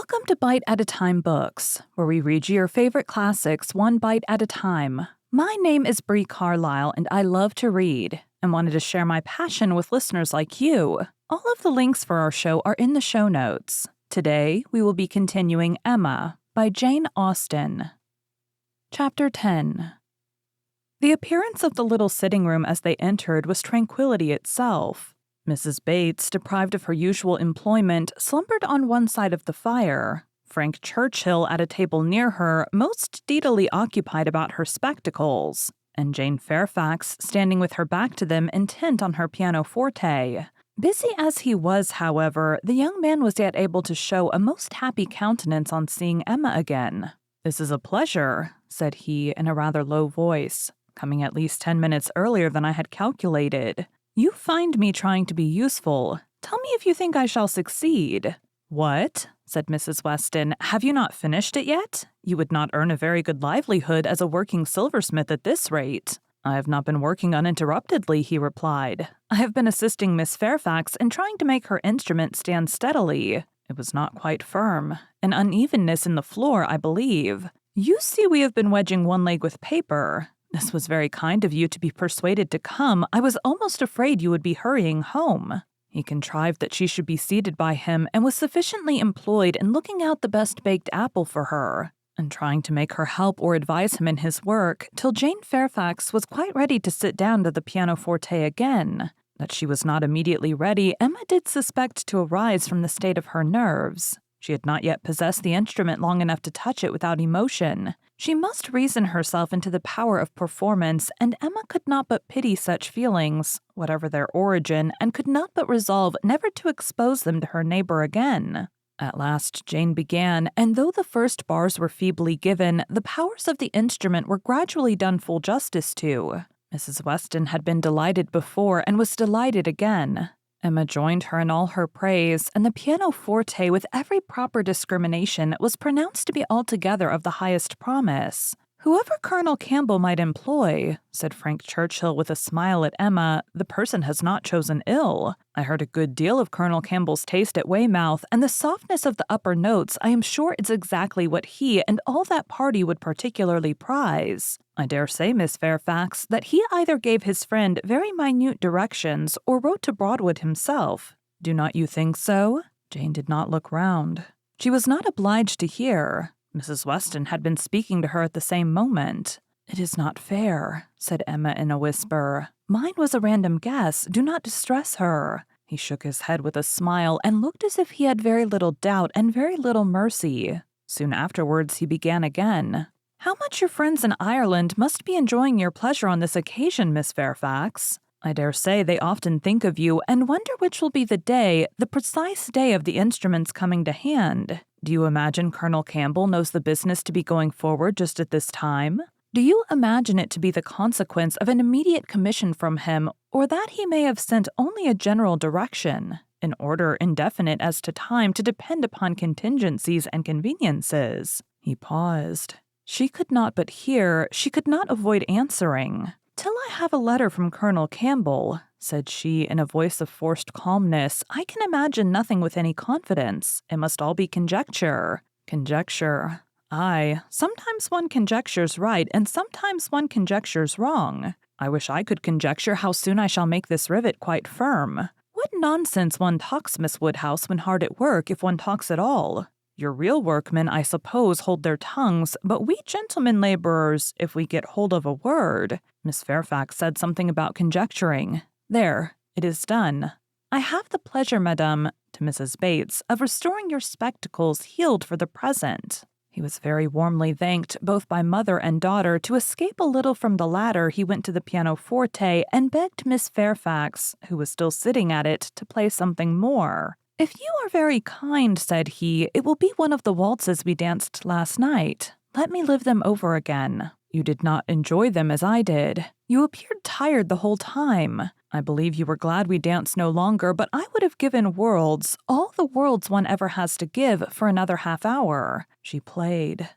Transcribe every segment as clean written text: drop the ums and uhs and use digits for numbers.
Welcome to Bite at a Time Books, where we read you your favorite classics one bite at a time. My name is Bree Carlile, and I love to read, and wanted to share my passion with listeners like you. All of the links for our show are in the show notes. Today, we will be continuing Emma by Jane Austen. Chapter 10. The appearance of the little sitting room as they entered was tranquility itself. Mrs. Bates, deprived of her usual employment, slumbered on one side of the fire. Frank Churchill, at a table near her, most deedily occupied about her spectacles, and Jane Fairfax, standing with her back to them, intent on her pianoforte. Busy as he was, however, the young man was yet able to show a most happy countenance on seeing Emma again. "This is a pleasure," said he in a rather low voice, "coming at least 10 minutes earlier than I had calculated. You find me trying to be useful. Tell me if you think I shall succeed." "What?" said Mrs. Weston. "Have you not finished it yet? You would not earn a very good livelihood as a working silversmith at this rate." "I have not been working uninterruptedly," he replied. "I have been assisting Miss Fairfax in trying to make her instrument stand steadily. It was not quite firm. An unevenness in the floor, I believe. You see we have been wedging one leg with paper. This was very kind of you to be persuaded to come. I was almost afraid you would be hurrying home." He contrived that she should be seated by him and was sufficiently employed in looking out the best baked apple for her, and trying to make her help or advise him in his work, till Jane Fairfax was quite ready to sit down to the pianoforte again. That she was not immediately ready, Emma did suspect to arise from the state of her nerves. She had not yet possessed the instrument long enough to touch it without emotion. She must reason herself into the power of performance, and Emma could not but pity such feelings, whatever their origin, and could not but resolve never to expose them to her neighbor again. At last Jane began, and though the first bars were feebly given, the powers of the instrument were gradually done full justice to. Mrs. Weston had been delighted before and was delighted again. Emma joined her in all her praise, and the pianoforte, with every proper discrimination, was pronounced to be altogether of the highest promise. "Whoever Colonel Campbell might employ," said Frank Churchill with a smile at Emma, "the person has not chosen ill. I heard a good deal of Colonel Campbell's taste at Weymouth, and the softness of the upper notes I am sure is exactly what he and all that party would particularly prize. I dare say, Miss Fairfax, that he either gave his friend very minute directions or wrote to Broadwood himself. Do not you think so?" Jane did not look round. She was not obliged to hear. Mrs. Weston had been speaking to her at the same moment. "It is not fair," said Emma in a whisper. "Mine was a random guess. Do not distress her." He shook his head with a smile and looked as if he had very little doubt and very little mercy. Soon afterwards he began again. "How much your friends in Ireland must be enjoying your pleasure on this occasion, Miss Fairfax. I dare say they often think of you and wonder which will be the day, the precise day of the instrument's coming to hand. Do you imagine Colonel Campbell knows the business to be going forward just at this time? Do you imagine it to be the consequence of an immediate commission from him, or that he may have sent only a general direction, an order indefinite as to time to depend upon contingencies and conveniences?" He paused. She could not but hear, she could not avoid answering. "Till I have a letter from Colonel Campbell," said she in a voice of forced calmness, "I can imagine nothing with any confidence. It must all be conjecture." "Conjecture. Aye, sometimes one conjectures right, and sometimes one conjectures wrong. I wish I could conjecture how soon I shall make this rivet quite firm. What nonsense one talks, Miss Woodhouse, when hard at work, if one talks at all. Your real workmen, I suppose, hold their tongues, but we gentlemen laborers, if we get hold of a word— Miss Fairfax said something about conjecturing. There, it is done. I have the pleasure, madame," to Mrs. Bates, "of restoring your spectacles healed for the present." He was very warmly thanked, both by mother and daughter. To escape a little from the latter, he went to the pianoforte and begged Miss Fairfax, who was still sitting at it, to play something more. "If you are very kind," said he, "it will be one of the waltzes we danced last night. Let me live them over again. You did not enjoy them as I did. You appeared tired the whole time. I believe you were glad we danced no longer, but I would have given worlds, all the worlds one ever has to give, for another half hour." She played.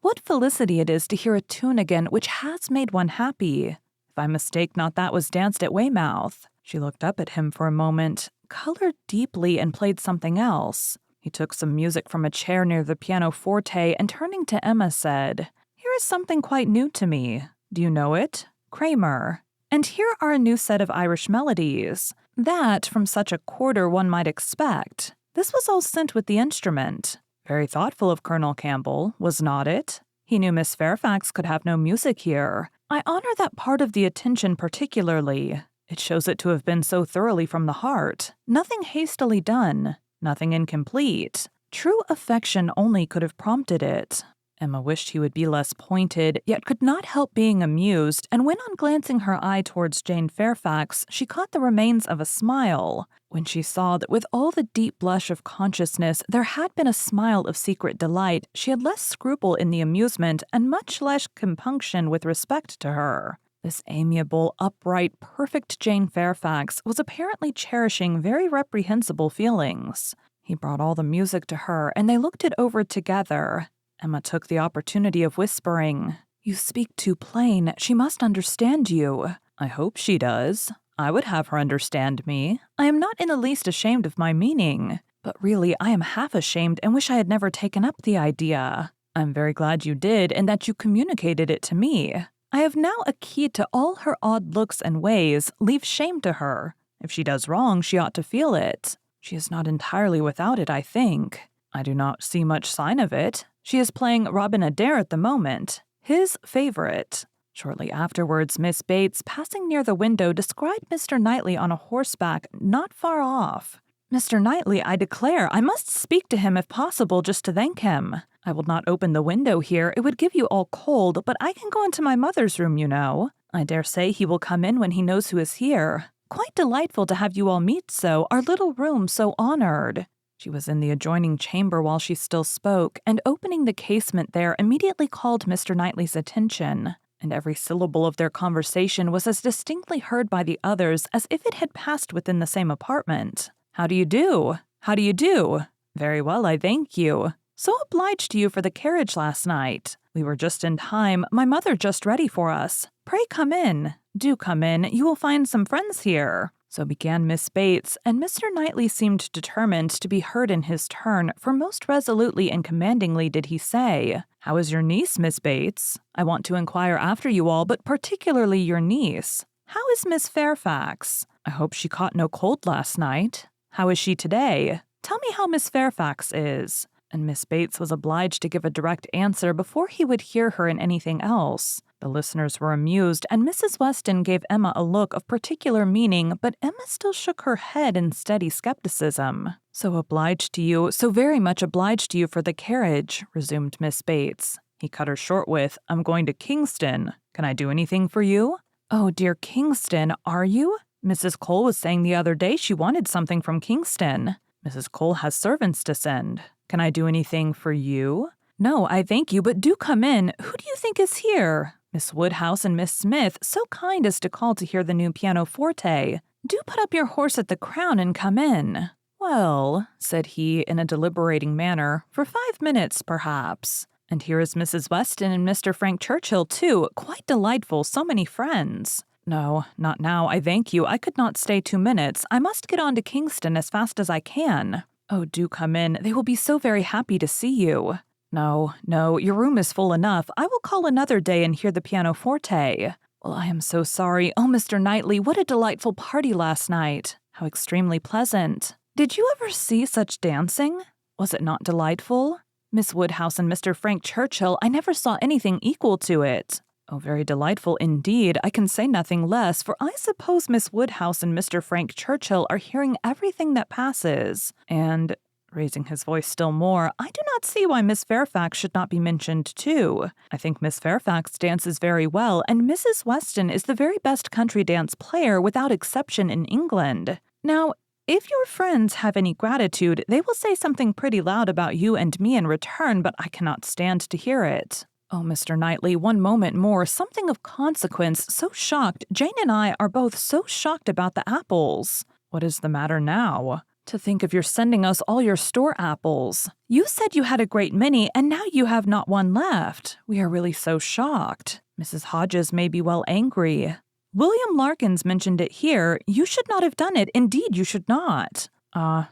"What felicity it is to hear a tune again which has made one happy. If I mistake not, that was danced at Weymouth." She looked up at him for a moment, colored deeply, and played something else. He took some music from a chair near the pianoforte and turning to Emma said, "Here is something quite new to me. Do you know it? Kramer. And here are a new set of Irish melodies. That, from such a quarter, one might expect. This was all sent with the instrument. Very thoughtful of Colonel Campbell, was not it? He knew Miss Fairfax could have no music here. I honor that part of the attention particularly. It shows it to have been so thoroughly from the heart. Nothing hastily done. Nothing incomplete. True affection only could have prompted it." Emma wished he would be less pointed, yet could not help being amused, and when on glancing her eye towards Jane Fairfax, she caught the remains of a smile, when she saw that with all the deep blush of consciousness there had been a smile of secret delight, she had less scruple in the amusement and much less compunction with respect to her. This amiable, upright, perfect Jane Fairfax was apparently cherishing very reprehensible feelings. He brought all the music to her, and they looked it over together. Emma took the opportunity of whispering, "You speak too plain. She must understand you." "I hope she does. I would have her understand me. I am not in the least ashamed of my meaning. But really, I am half ashamed and wish I had never taken up the idea. I am very glad you did and that you communicated it to me. I have now a key to all her odd looks and ways. Leave shame to her. If she does wrong, she ought to feel it. She is not entirely without it, I think. I do not see much sign of it. She is playing Robin Adair at the moment, his favorite." Shortly afterwards, Miss Bates, passing near the window, descried Mr. Knightley on a horseback not far off. "Mr. Knightley, I declare, I must speak to him if possible just to thank him. I will not open the window here, it would give you all cold, but I can go into my mother's room, you know. I dare say he will come in when he knows who is here. Quite delightful to have you all meet so, our little room so honored." She was in the adjoining chamber while she still spoke, and opening the casement there immediately called Mr. Knightley's attention, and every syllable of their conversation was as distinctly heard by the others as if it had passed within the same apartment. "How do you do? How do you do? Very well, I thank you. So obliged to you for the carriage last night. We were just in time, my mother just ready for us. Pray come in. Do come in, you will find some friends here." So began Miss Bates, and Mr. Knightley seemed determined to be heard in his turn, for most resolutely and commandingly did he say, "How is your niece, Miss Bates? I want to inquire after you all, but particularly your niece. How is Miss Fairfax? I hope she caught no cold last night. How is she today? Tell me how Miss Fairfax is." And Miss Bates was obliged to give a direct answer before he would hear her in anything else. The listeners were amused, and Mrs. Weston gave Emma a look of particular meaning, but Emma still shook her head in steady skepticism. "So obliged to you, so very much obliged to you for the carriage," resumed Miss Bates. He cut her short with, "I'm going to Kingston. Can I do anything for you?" "Oh, dear Kingston, are you? Mrs. Cole was saying the other day she wanted something from Kingston. Mrs. Cole has servants to send. Can I do anything for you?" "No, I thank you, but do come in. Who do you think is here?" "Miss Woodhouse and Miss Smith, so kind as to call to hear the new pianoforte. Do put up your horse at the Crown and come in." "Well," said he in a deliberating manner, "for 5 minutes, perhaps. And here is Mrs. Weston and Mr. Frank Churchill, too. Quite delightful, so many friends." "No, not now, I thank you. I could not stay 2 minutes. I must get on to Kingston as fast as I can." "Oh, do come in. They will be so very happy to see you." No, your room is full enough. I will call another day and hear the pianoforte." "Well, I am so sorry. Oh, Mr. Knightley, what a delightful party last night. How extremely pleasant. Did you ever see such dancing? Was it not delightful? Miss Woodhouse and Mr. Frank Churchill, I never saw anything equal to it." "Oh, very delightful indeed. I can say nothing less, for I suppose Miss Woodhouse and Mr. Frank Churchill are hearing everything that passes. And," raising his voice still more, "I do not see why Miss Fairfax should not be mentioned too. I think Miss Fairfax dances very well, and Mrs. Weston is the very best country dance player without exception in England. Now, if your friends have any gratitude, they will say something pretty loud about you and me in return, but I cannot stand to hear it. Oh, Mr. Knightley, one moment more, something of consequence, so shocked. Jane and I are both so shocked about the apples." "What is the matter now?" "To think of your sending us all your store apples. You said you had a great many, and now you have not one left. We are really so shocked. Mrs. Hodges may be well angry. William Larkins mentioned it here. You should not have done it. Indeed, you should not."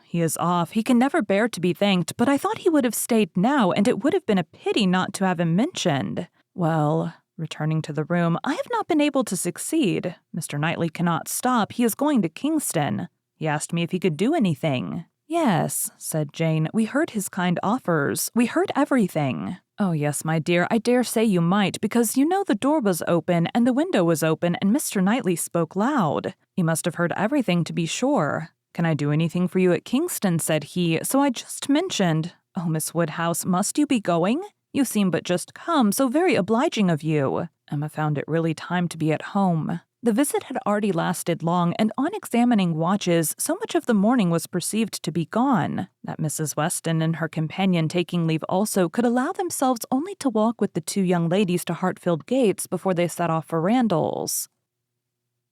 He is off. He can never bear to be thanked, but I thought he would have stayed now, and it would have been a pity not to have him mentioned. Well, returning to the room, I have not been able to succeed. Mr. Knightley cannot stop. He is going to Kingston. He asked me if he could do anything. Yes, said Jane. We heard his kind offers. We heard everything. Oh, yes, my dear, I dare say you might, because you know the door was open and the window was open and Mr. Knightley spoke loud. He must have heard everything to be sure. Can I do anything for you at Kingston, said he, so I just mentioned. Oh, Miss Woodhouse, must you be going? You seem but just come, so very obliging of you. Emma found it really time to be at home. The visit had already lasted long, and on examining watches, so much of the morning was perceived to be gone, that Mrs. Weston and her companion taking leave also could allow themselves only to walk with the two young ladies to Hartfield Gates before they set off for Randalls.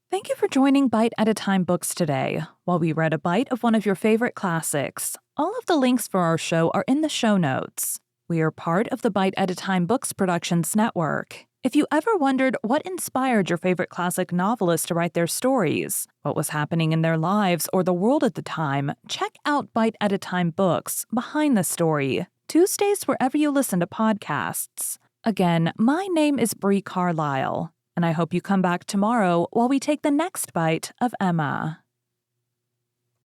Thank you for joining Bite at a Time Books today, while we read a bite of one of your favorite classics. All of the links for our show are in the show notes. We are part of the Bite at a Time Books Productions Network. If you ever wondered what inspired your favorite classic novelists to write their stories, what was happening in their lives or the world at the time, check out Bite at a Time Books, Behind the Story, Tuesdays wherever you listen to podcasts. Again, my name is Bree Carlile, and I hope you come back tomorrow while we take the next bite of Emma.